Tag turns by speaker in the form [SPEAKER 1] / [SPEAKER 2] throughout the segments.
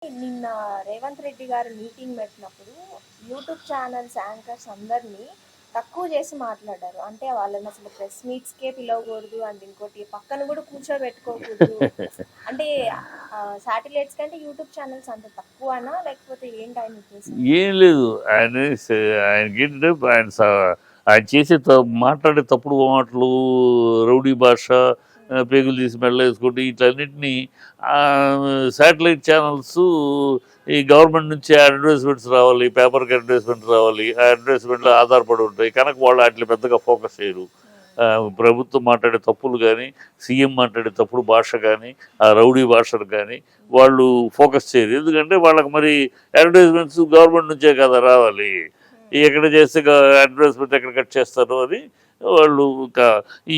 [SPEAKER 1] నిన్న రేవంత్ రెడ్డి గారు మీటింగ్ పెట్టినప్పుడు యూట్యూబ్ ఛానల్స్ యాంకర్స్ అందరినీ తక్కువ చేసి మాట్లాడారు. అంటే వాళ్ళని అసలు ప్రెస్ మీట్స్కే పిలవకూడదు అండ్ ఇంకోటి పక్కన కూడా కూర్చోబెట్టుకోకూడదు. అంటే శాటిలైట్స్ కంటే యూట్యూబ్ ఛానల్స్ అంత తక్కువనా లేకపోతే ఏంటి ఆయన ఉద్దేశం?
[SPEAKER 2] ఏం లేదు. ఆయనకి ఏంటంటే ఆయన చేసే మాట్లాడే తప్పుడు మాటలు, రౌడీ భాష, పేగులు తీసి మెడలేసుకుంటే వీటన్నిటినీ శాటిలైట్ ఛానల్స్ ఈ గవర్నమెంట్ నుంచి అడ్వర్టైజ్మెంట్స్ రావాలి, పేపర్కి అడ్వర్టైజ్మెంట్ రావాలి, ఆ అడ్వర్టైజ్మెంట్లో ఆధారపడి ఉంటాయి కనుక వాళ్ళు వాటిని పెద్దగా ఫోకస్ చేయరు. ప్రభుత్వం మాట్లాడే తప్పులు కానీ, సీఎం మాట్లాడే తప్పుడు భాష కానీ, ఆ రౌడీ భాషను కానీ వాళ్ళు ఫోకస్ చేయరు. ఎందుకంటే వాళ్ళకి మరి అడ్వర్టైజ్మెంట్స్ గవర్నమెంట్ నుంచే కదా రావాలి. ఎక్కడ చేస్తే అడ్వర్టైజ్మెంట్ ఎక్కడ కట్ చేస్తారు అని వాళ్ళు ఇంకా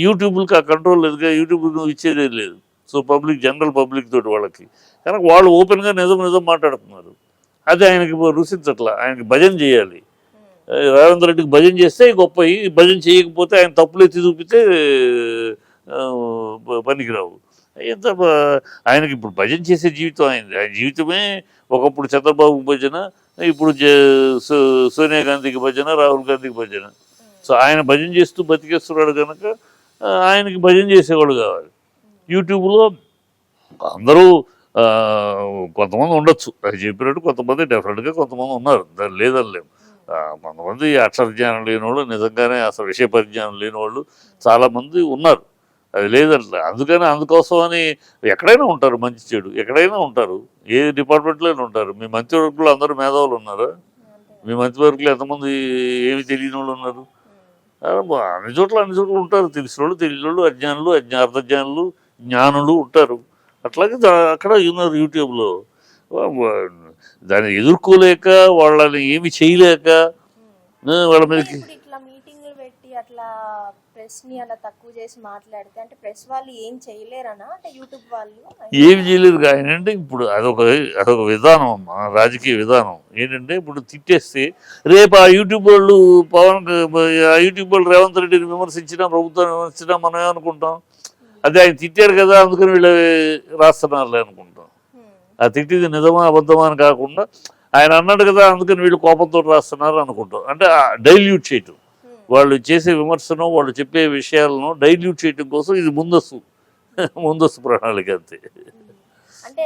[SPEAKER 2] యూట్యూబ్కి ఆ కంట్రోల్ లేదు, యూట్యూబ్ ఇచ్చేదే లేదు. సో జనరల్ పబ్లిక్ తోటి వాళ్ళకి కనుక వాళ్ళు ఓపెన్గా నిజం మాట్లాడుతున్నారు. అది ఆయనకి రుచించట్లా. ఆయనకి భజన చేయాలి. రేవంత్ రెడ్డికి భజన చేస్తే గొప్ప, భజన చేయకపోతే ఆయన తప్పులు ఎత్తి చూపితే పనికిరావు. ఎంత ఆయనకి ఇప్పుడు భజన చేసే జీవితం అయింది. ఆయన జీవితమే ఒకప్పుడు చంద్రబాబు భజన, ఇప్పుడు సోనియా గాంధీకి భజన, రాహుల్ గాంధీకి భజన. సో ఆయన భజన చేస్తూ బతికేస్తున్నాడు కనుక ఆయనకి భజన చేసేవాళ్ళు కావాలి. యూట్యూబ్లో అందరూ కొంతమంది ఉండొచ్చు, అది చెప్పినట్టు కొంతమంది డెఫినెట్గా కొంతమంది ఉన్నారు, దాన్ని లేదనలేము. కొంతమంది అక్షర జ్ఞానం లేని వాళ్ళు, నిజంగానే అసలు విషయ పరిజ్ఞానం లేని వాళ్ళు చాలామంది ఉన్నారు, అది లేదంటే. అందుకోసమని ఎక్కడైనా ఉంటారు, మంచి చెడు ఎక్కడైనా ఉంటారు, ఏ డిపార్ట్మెంట్లోనే ఉంటారు. మీ మంత్రివర్గంలో అందరూ మేధావులు ఉన్నారా? మీ మంత్రివర్గంలో ఎంతమంది ఏమి తెలియని వాళ్ళు ఉన్నారు? అన్ని చోట్ల ఉంటారు, తెలిసిన వాళ్ళు, తెలియని వాళ్ళు, అజ్ఞానులు, అర్ధజ్ఞానులు, జ్ఞానులు ఉంటారు. అట్లాగే అక్కడ ఉన్నారు యూట్యూబ్లో. దాన్ని ఎదుర్కోలేక, వాళ్ళని ఏమి చేయలేక వాళ్ళ మీదకి
[SPEAKER 1] ఇట్లా మీటింగ్లు పెట్టి అట్లా ప్రెస్ ని అలా తక్కువ చేసి మాట్లాడితే అంటే ప్రెస్ వాళ్ళు ఏం చేయలేరనా? అంటే యూట్యూబ్ వాళ్ళు
[SPEAKER 2] ఏమి చేయలేరు. ఆయన అంటే ఇప్పుడు అదొక విధానం అమ్మా, రాజకీయ విధానం. ఏంటంటే ఇప్పుడు తిట్టేస్తే రేపు ఆ యూట్యూబ్ వాళ్ళు ఆ యూట్యూబ్ వాళ్ళు రేవంత్ రెడ్డిని విమర్శించినా, ప్రభుత్వాన్ని విమర్శించినా మనం ఏమనుకుంటాం? అదే ఆయన తిట్టాడు కదా అందుకని వీళ్ళు రాస్తున్నారులే అనుకుంటాం. ఆ తిట్టిది నిజమా అబద్ధమా అని కాకుండా ఆయన అన్నాడు కదా అందుకని వీళ్ళు కోపంతో రాస్తున్నారు అనుకుంటాం. అంటే డైల్యూట్ చేయటం, వాళ్ళు చేసే విమర్శను, వాళ్ళు చెప్పే విషయాలను డైల్యూట్ చేయటం కోసం ఇది ముందస్తు ప్రణాళిక అంతే.
[SPEAKER 1] అంటే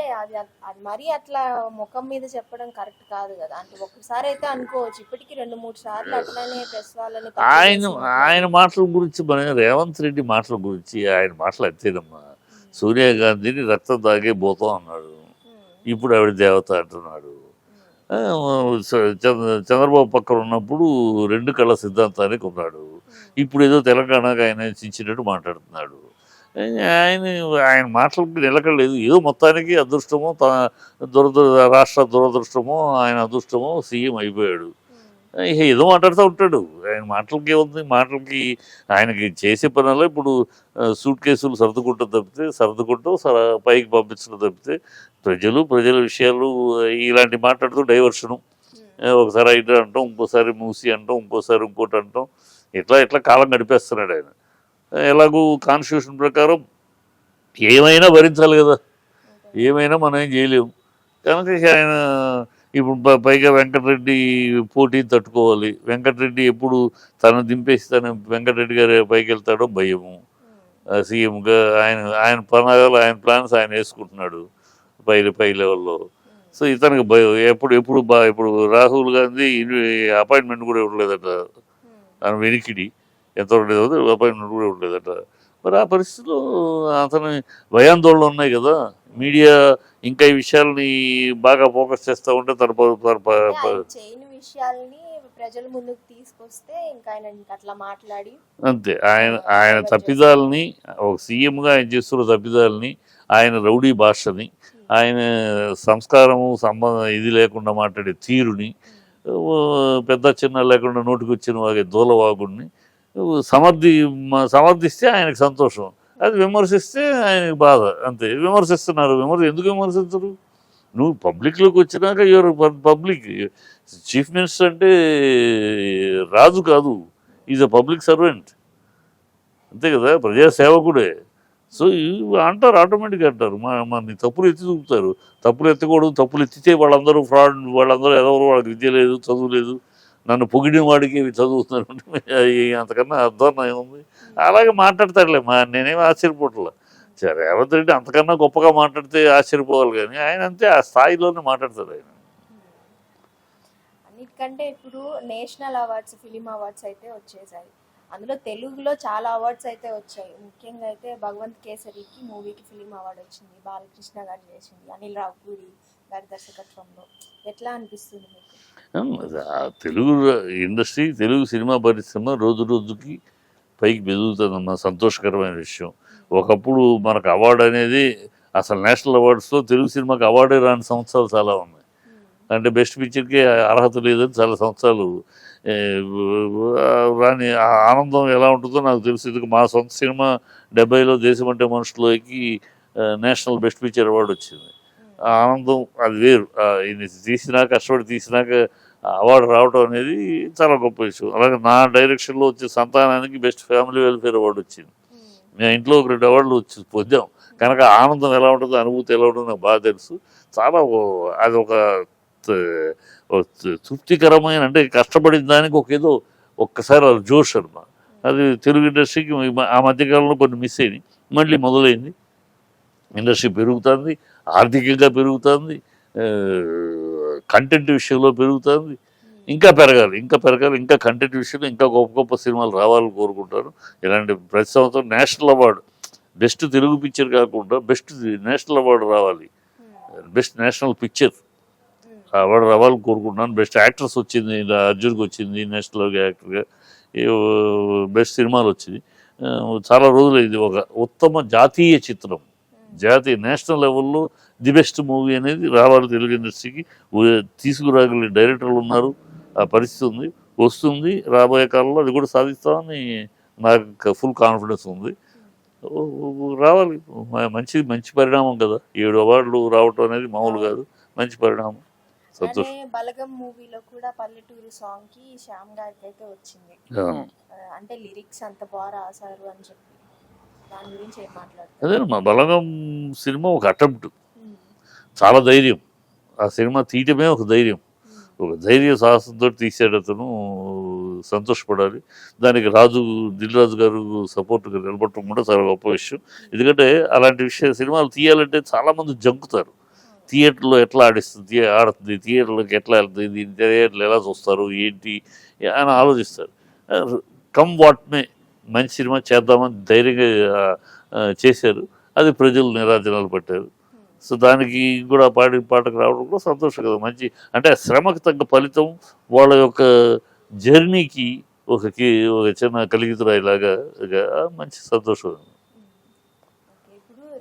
[SPEAKER 1] అది మరీ అట్లా ముఖం మీద చెప్పడం కరెక్ట్ కాదు కదా. అంటే ఒకసారి అయితే అనుకోవచ్చు, ఇప్పటికి 2-3 సార్లు అట్లానే ప్రెస్ వాళ్ళని
[SPEAKER 2] ఆయన మాటల గురించి, మన రేవంత్ రెడ్డి మాటల గురించి ఆయన మాటలు అంతేనమ్మా. సోనియా గాంధీని రక్తం తాగే పోతాం అన్నాడు, ఇప్పుడు ఆవిడ దేవత అంటున్నాడు. చంద్రబాబు పక్కన ఉన్నప్పుడు 2 కళ్ళ సిద్ధాంతానికి ఉన్నాడు, ఇప్పుడు ఏదో తెలంగాణకు ఆయన చించినట్టు మాట్లాడుతున్నాడు. ఆయన మాటలకు నిలకడలేదు. ఏదో మొత్తానికి అదృష్టమో, రాష్ట్ర దురదృష్టమో, ఆయన అదృష్టమో సీఎం అయిపోయాడు. ఇక ఏదో మాట్లాడుతూ ఉంటాడు. ఆయన మాటలకి ఏముంది, మాటలకి ఆయనకి చేసే పనుల్లో ఇప్పుడు సూట్ కేసులు సర్దుకుంటూ పైకి పంపించడం తప్పితే ప్రజల విషయాలు ఇలాంటి మాట్లాడుతూ డైవర్షను, ఒకసారి హైడ్రా అంటాం, ఇంకోసారి మూసి అంటాం, ఇంకోసారి ఇంకోటి అంటాం, ఇట్లా కాలం గడిపేస్తున్నాడు ఆయన. ఎలాగూ కాన్స్టిట్యూషన్ ప్రకారం ఏమైనా భరించాలి కదా, ఏమైనా మనం ఏం చేయలేము కనుక ఆయన ఇప్పుడు పైగా వెంకటరెడ్డి పోటీని తట్టుకోవాలి. వెంకటరెడ్డి ఎప్పుడు తను దింపేసి వెంకటరెడ్డి గారు పైకి వెళ్తాడో భయము. సీఎంగా ఆయన ప్రణాళికలు, ఆయన ప్లాన్స్ ఆయన వేసుకుంటున్నాడు పై లెవెల్లో. సో ఇతనికి భయం ఇప్పుడు రాహుల్ గాంధీ అపాయింట్మెంట్ కూడా ఇవ్వలేదట, తన వెనికిడి ఎంతవరకు లేదో అపాయింట్మెంట్ కూడా ఇవ్వలేదట. మరి ఆ పరిస్థితుల్లో అతను భయాందోళన ఉన్నాయి కదా. మీడియా ఇంకా ఈ విషయాల్ని బాగా ఫోకస్ చేస్తూ ఉంటే
[SPEAKER 1] ప్రజల ముందుకు తీసుకొస్తే ఇంకా ఆయన అట్లా మాట్లాడి
[SPEAKER 2] అంతే. ఆయన తప్పిదాలని, ఒక సీఎంగా ఆయన చేస్తున్న తప్పిదాలని, ఆయన రౌడీ భాషని, ఆయన సంస్కారము ఇది లేకుండా మాట్లాడే తీరుని, పెద్ద చిన్న లేకుండా నోటికి వచ్చిన వాగే దూలవాగుడిని సమర్థిస్తే ఆయనకు సంతోషం, అది విమర్శిస్తే ఆయనకు బాధ. అంతే. విమర్శిస్తున్నారు, ఎందుకు విమర్శించరు? నువ్వు పబ్లిక్లోకి వచ్చినాక యువర్ పబ్లిక్. చీఫ్ మినిస్టర్ అంటే రాజు కాదు, ఈజ్ అ పబ్లిక్ సర్వెంట్, అంతే కదా, ప్రజాసేవకుడే. సో ఇవి అంటారు, ఆటోమేటిక్గా అంటారు. మన తప్పులు ఎత్తి చూపుతారు. తప్పులు ఎత్తకూడదు, తప్పులు ఎత్తితే వాళ్ళందరూ ఫ్రాడ్, వాళ్ళందరూ ఎవరు, వాళ్ళకి విద్య లేదు, చదువు లేదు, నన్ను పొగిడిన వాడికి చదువుతున్నారు అంటే అంతకన్నా అర్థం ఏముంది. అలాగే మాట్లాడతారులే, నేనేమి ఆశ్చర్యపోవట్లే. రేవంత్ రెడ్డి అంతకన్నా గొప్పగా మాట్లాడితే ఆశ్చర్యపోవాలి, కానీ ఆయన అంతే ఆ స్థాయిలోనే మాట్లాడతారు ఆయన.
[SPEAKER 1] అన్నిటికంటే ఇప్పుడు నేషనల్ అవార్డ్స్, ఫిలిం అవార్డ్స్ అయితే వచ్చేసాయి. అందులో తెలుగులో చాలా అవార్డ్స్ అయితే వచ్చాయి. ముఖ్యంగా అయితే భగవంత్ కేసరికి మూవీకి ఫిలిం అవార్డు వచ్చింది. బాలకృష్ణ గారు చేసింది, అనిల్ రావుపూడి గారి దర్శకత్వంలో. ఎట్లా అనిపిస్తుంది మీకు?
[SPEAKER 2] తెలుగు ఇండస్ట్రీ, తెలుగు సినిమా పరిశ్రమ రోజు రోజుకి పైకి పెరుగుతుందన్న సంతోషకరమైన విషయం. ఒకప్పుడు మనకు అవార్డు అనేది అసలు నేషనల్ అవార్డ్స్లో తెలుగు సినిమాకి అవార్డే రాని సంవత్సరాలు చాలా ఉన్నాయి. అంటే బెస్ట్ పిక్చర్కి అర్హత లేదని చాలా సంవత్సరాలు రాని ఆనందం ఎలా ఉంటుందో నాకు తెలుసు. ఇది మా సొంత సినిమా 70లో దేశం అంటే మనుషులకి నేషనల్ బెస్ట్ పిక్చర్ అవార్డు వచ్చింది. ఆ ఆనందం అది వేరు. ఇది తీసినాక, కష్టపడి తీసినాక అవార్డు రావడం అనేది చాలా గొప్ప విషయం. అలాగే నా డైరెక్షన్లో వచ్చే సంతానానికి బెస్ట్ ఫ్యామిలీ వెల్ఫేర్ అవార్డు వచ్చింది. మేము ఇంట్లో ఒక 2 అవార్డులు పొందాం కనుక ఆనందం ఎలా ఉంటుందో, అనుభూతి ఎలా ఉంటుందో నాకు బాగా తెలుసు. చాలా అది ఒక తృప్తికరమైన, అంటే కష్టపడిన దానికి ఏదో ఒక్కసారి జోష్ అన్నమాట. అది తెలుగు ఇండస్ట్రీకి ఆ మధ్యకాలంలో కొన్ని మిస్ అయినాయి, మళ్ళీ మొదలైంది. ఇండస్ట్రీ పెరుగుతుంది, ఆర్థికంగా పెరుగుతుంది, కంటెంట్ విషయంలో పెరుగుతుంది. ఇంకా పెరగాలి, ఇంకా కంటెంట్ విషయంలో ఇంకా గొప్ప గొప్ప సినిమాలు రావాలని కోరుకుంటాను. ఇలాంటి ప్రతి సంవత్సరం national award, best Telugu picture కాకుండా బెస్ట్ నేషనల్ అవార్డు రావాలి, బెస్ట్ నేషనల్ పిక్చర్ అవార్డు రావాలని కోరుకుంటున్నాను. బెస్ట్ యాక్ట్రెస్ వచ్చింది, అర్జున్కి వచ్చింది నేషనల్ యాక్టర్గా. బెస్ట్ సినిమాలు వచ్చింది. చాలా రోజులైంది ఒక ఉత్తమ జాతీయ చిత్రం, నేషనల్ లెవెల్లో ది బెస్ట్ మూవీ అనేది రావాలి తెలుగు ఇండస్ట్రీకి. తీసుకురాగలిగే డైరెక్టర్లు ఉన్నారు, ఆ పరిస్థితి ఉంది, వస్తుంది. రాబోయే కాలంలో అది కూడా సాధిస్తామని నాకు ఫుల్ కాన్ఫిడెన్స్ ఉంది. రావాలి, మంచి పరిణామం కదా. 7 అవార్డులు రావటం అనేది మామూలు కాదు, మంచి పరిణామం, సంతోషం.
[SPEAKER 1] బలగం మూవీలో కూడా పల్లెటూరు సాంగ్ కి శ్యామ్ గారికి అయితే వచ్చింది. అంటే లిరిక్స్ అంత బాగా రాశారు అని చెప్పి దాని గురించి ఏం మాట్లాడుతారు?
[SPEAKER 2] అదే మా బలగం సినిమా ఒక అటెంప్ట్, చాలా ధైర్యం. ఆ సినిమా తీయటమే ఒక ధైర్యం, ఒక ధైర్య సాహసంతో తీసాడు అతను. సంతోషపడాలి. దానికి దిల్ రాజు గారు సపోర్ట్గా నిలబడటం కూడా చాలా గొప్ప విషయం. ఎందుకంటే అలాంటి సినిమాలు తీయాలంటే చాలామంది జంకుతారు. థియేటర్లో ఎట్లా ఆడుతుంది, థియేటర్లోకి ఎట్లా వెళ్తుంది, థియేటర్లు ఎలా చూస్తారు ఏంటి అని ఆలోచిస్తారు. కమ్ వాట్ మే, మంచి సినిమా చేద్దామని ధైర్యంగా చేశారు. అది ప్రజలు నిరాజనాలు పట్టారు. సో దానికి కూడా పాటకు రావడం కూడా సంతోషం కదా. మంచి అంటే శ్రమకు తగ్గ ఫలితం వాళ్ళ యొక్క జర్నీకి ఒక చిన్న కలిగితురాయిలాగా మంచి సంతోషం.